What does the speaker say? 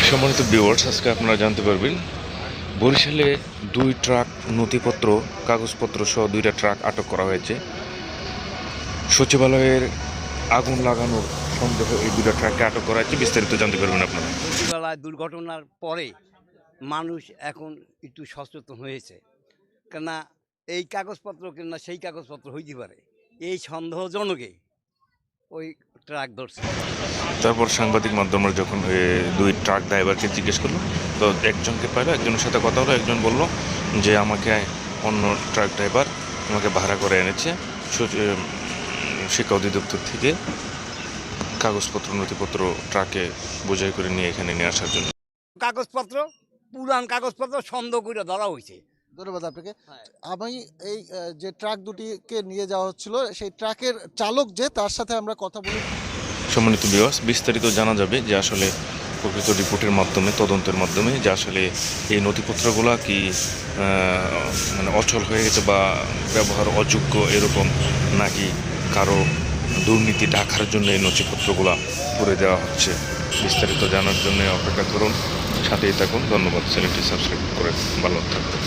সম্মানিত ভিউয়ার্স, আজকে আপনারা জানতে পারবেন বরিশালে 2 ট্রাক নথিপত্র কাগজপত্র সহ 2টা ট্রাক আটক করা হয়েছে। সচিবালয়ের আগুন লাগানোর সন্দেহে এই 2টা ট্রাককে আটক করা হয়েছে। বিস্তারিত জানতে পারবেন আপনারা। সচিবালয় দুর্ঘটনার পরে মানুষ এখন একটু সচেতন হয়েছে, কেননা এই কাগজপত্র কিংবা সেই কাগজপত্র হইতে পারে, এই সন্দেহজনকে ওই ট্রাক ধরছে। তারপর সাংবাদিক মাধ্যমরা যখন 2 ট্রাক ড্রাইভারকে জিজ্ঞেস করলো, তো একজনকে পাইলো, একজনের সাথে কথা হলো। একজন বলল যে আমাকে অন্য ট্রাক ড্রাইভার আমাকে ভাড়া করে এনেছে শিক্ষা অধিদপ্তর থেকে কাগজপত্র নথিপত্র ট্রাকে বোঝাই করে নিয়ে এখানে নিয়ে আসার জন্য। কাগজপত্র পুরান কাগজপত্র সন্দেহ করে ধরা হয়েছে। ধন্যবাদ আপনাকে। আমি এই যে ট্রাক দুটিকে নিয়ে যাওয়া হচ্ছিল, সেই ট্রাকের চালক যে, তার সাথে আমরা কথা বলি। সম্মানিত ভিউয়ার্স, বিস্তারিত জানা যাবে যে আসলে প্রকৃত রিপোর্টের মাধ্যমে, তদন্তের মাধ্যমে, যে আসলে এই নথিপত্রগুলো কি মানে অচল হয়ে গেছে বা ব্যবহার অযোগ্য এরকম, নাকি কারো দুর্নীতি ঢাকার জন্য এই নথিপত্রগুলো করে দেওয়া হচ্ছে। বিস্তারিত জানার জন্য অপেক্ষা করুন, সাথেই থাকুন। ধন্যবাদ। চ্যানেলটি সাবস্ক্রাইব করে ভালো থাকবেন।